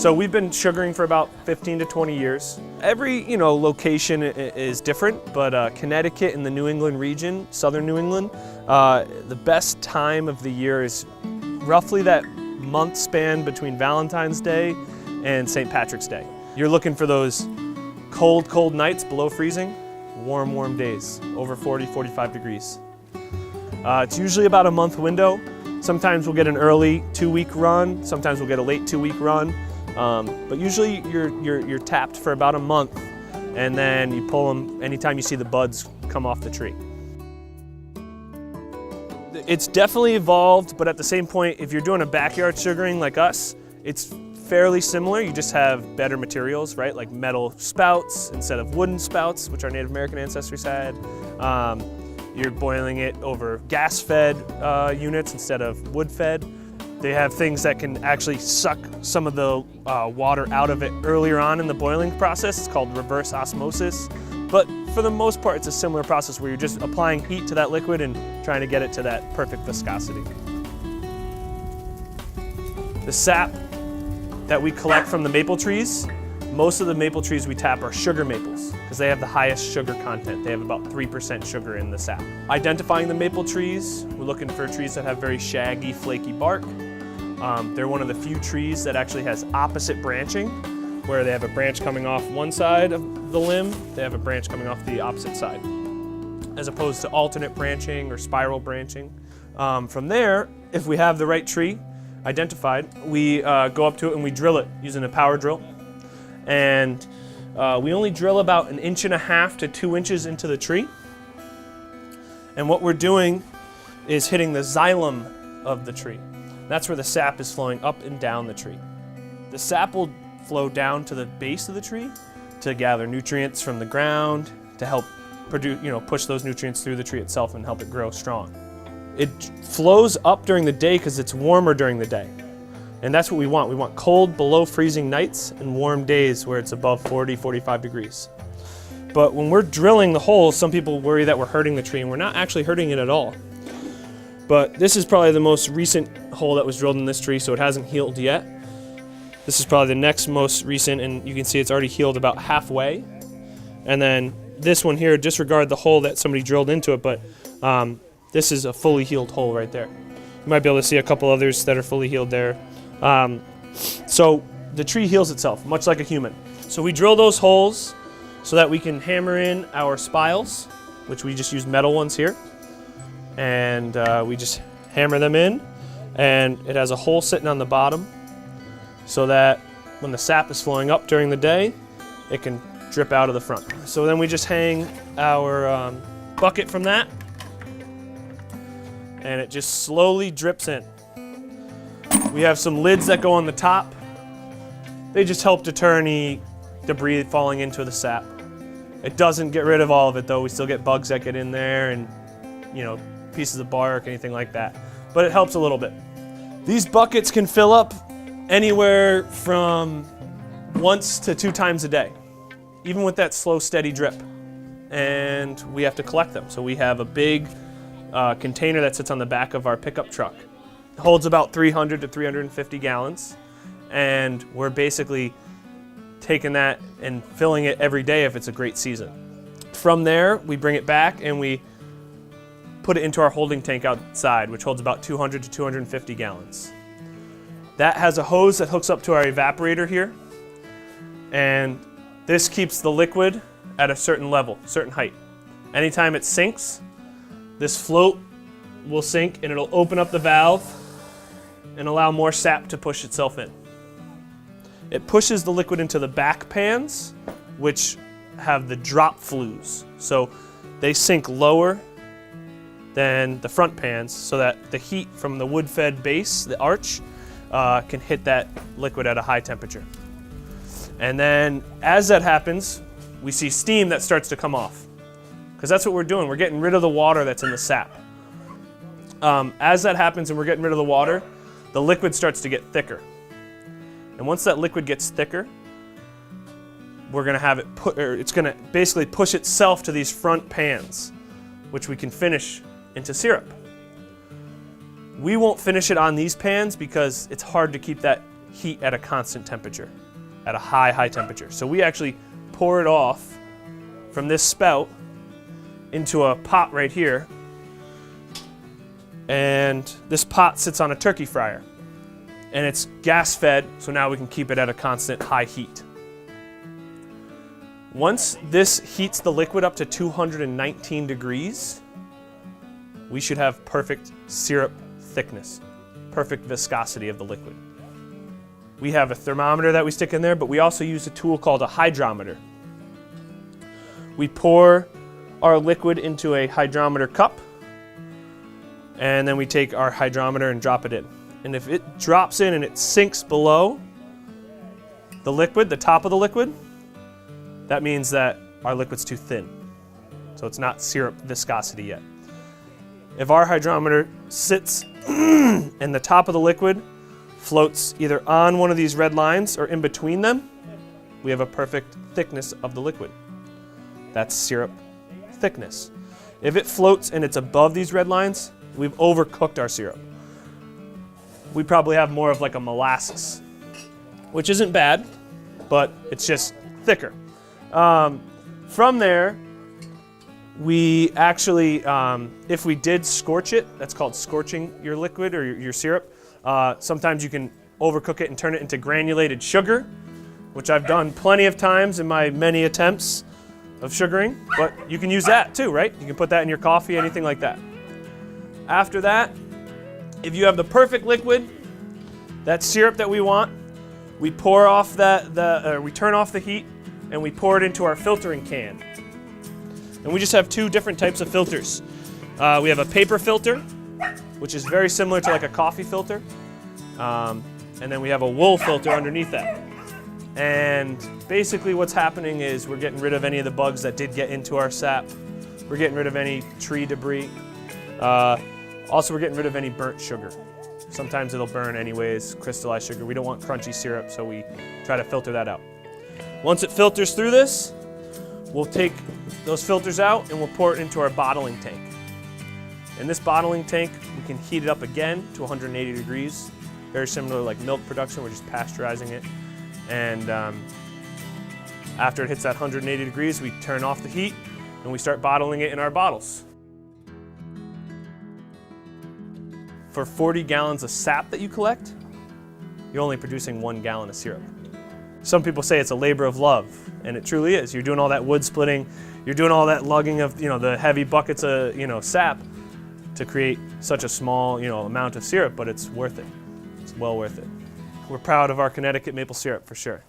So we've been sugaring for about 15 to 20 years. Every location is different, but Connecticut and the New England region, southern New England, the best time of the year is roughly that month span between Valentine's Day and St. Patrick's Day. You're looking for those cold, cold nights below freezing, warm, warm days, over 40, 45 degrees. It's usually about a month window. Sometimes we'll get an early 2-week run, sometimes we'll get a late 2-week run. But usually you're tapped for about a month, and then you pull them anytime you see the buds come off the tree. It's definitely evolved, but at the same point, if you're doing a backyard sugaring like us, it's fairly similar. You just have better materials, right? Like metal spouts instead of wooden spouts, which our Native American ancestors had. You're boiling it over gas-fed units instead of wood-fed. They have things that can actually suck some of the water out of it earlier on in the boiling process. It's called reverse osmosis. But for the most part, it's a similar process where you're just applying heat to that liquid and trying to get it to that perfect viscosity. The sap that we collect from the maple trees, most of the maple trees we tap are sugar maples because they have the highest sugar content. They have about 3% sugar in the sap. Identifying the maple trees, we're looking for trees that have very shaggy, flaky bark. They're one of the few trees that actually has opposite branching, where they have a branch coming off one side of the limb, they have a branch coming off the opposite side, as opposed to alternate branching or spiral branching. From there, if we have the right tree identified, we go up to it and we drill it using a power drill. And we only drill about 1.5 to 2 inches into the tree. And what we're doing is hitting the xylem of the tree. That's where the sap is flowing up and down the tree. The sap will flow down to the base of the tree to gather nutrients from the ground to help produce, push those nutrients through the tree itself and help it grow strong. It flows up during the day because it's warmer during the day. And that's what we want. We want cold, below freezing nights and warm days where it's above 40, 45 degrees. But when we're drilling the holes, some people worry that we're hurting the tree, and we're not actually hurting it at all. But this is probably the most recent hole that was drilled in this tree, so it hasn't healed yet. This is probably the next most recent, and you can see it's already healed about halfway. And then this one here, disregard the hole that somebody drilled into it, but this is a fully healed hole right there. You might be able to see a couple others that are fully healed there. So the tree heals itself, much like a human. So we drill those holes so that we can hammer in our spiles, which we just use metal ones here. And we just hammer them in, and it has a hole sitting on the bottom so that when the sap is flowing up during the day, it can drip out of the front. So then we just hang our bucket from that, and it just slowly drips in. We have some lids that go on the top. They just help deter any debris falling into the sap. It doesn't get rid of all of it though. We still get bugs that get in there and pieces of bark, anything like that. But it helps a little bit. These buckets can fill up anywhere from 1 to 2 times a day, even with that slow, steady drip. And we have to collect them. So we have a big container that sits on the back of our pickup truck. It holds about 300 to 350 gallons. And we're basically taking that and filling it every day if it's a great season. From there, we bring it back and we put it into our holding tank outside, which holds about 200 to 250 gallons. That has a hose that hooks up to our evaporator here, and this keeps the liquid at a certain level, certain height. Anytime it sinks, this float will sink and it'll open up the valve and allow more sap to push itself in. It pushes the liquid into the back pans, which have the drop flues. So they sink lower than the front pans so that the heat from the wood-fed base, the arch, can hit that liquid at a high temperature. And then as that happens, we see steam that starts to come off, because that's what we're doing. We're getting rid of the water that's in the sap. As that happens and we're getting rid of the water, the liquid starts to get thicker. And once that liquid gets thicker, we're going to have it it's going to basically push itself to these front pans, which we can finish into syrup. We won't finish it on these pans because it's hard to keep that heat at a constant temperature, at a high temperature. So we actually pour it off from this spout into a pot right here. And this pot sits on a turkey fryer. And it's gas fed, so now we can keep it at a constant high heat. Once this heats the liquid up to 219 degrees, we should have perfect syrup thickness, perfect viscosity of the liquid. We have a thermometer that we stick in there, but we also use a tool called a hydrometer. We pour our liquid into a hydrometer cup, and then we take our hydrometer and drop it in. And if it drops in and it sinks below the liquid, the top of the liquid, that means that our liquid's too thin. So it's not syrup viscosity yet. If our hydrometer sits and the top of the liquid floats either on one of these red lines or in between them, we have a perfect thickness of the liquid. That's syrup thickness. If it floats and it's above these red lines, we've overcooked our syrup. We probably have more of like a molasses, which isn't bad, but it's just thicker. From there, we actually, if we did scorch it, that's called scorching your liquid or your syrup. Sometimes you can overcook it and turn it into granulated sugar, which I've done plenty of times in my many attempts of sugaring, but you can use that too, right? You can put that in your coffee, anything like that. After that, if you have the perfect liquid, that syrup that we want, we pour off we turn off the heat and we pour it into our filtering can. And we just have two different types of filters. We have a paper filter, which is very similar to like a coffee filter. And then we have a wool filter underneath that. And basically what's happening is we're getting rid of any of the bugs that did get into our sap. We're getting rid of any tree debris. Also, we're getting rid of any burnt sugar. Sometimes it'll burn anyways, crystallized sugar. We don't want crunchy syrup, so we try to filter that out. Once it filters through this, we'll take those filters out and we'll pour it into our bottling tank. In this bottling tank, we can heat it up again to 180 degrees. Very similar to like milk production, we're just pasteurizing it. And after it hits that 180 degrees, we turn off the heat and we start bottling it in our bottles. For 40 gallons of sap that you collect, you're only producing 1 gallon of syrup. Some people say it's a labor of love, and it truly is. You're doing all that wood splitting, you're doing all that lugging of the heavy buckets of sap to create such a small amount of syrup, but it's worth it. It's well worth it. We're proud of our Connecticut maple syrup for sure.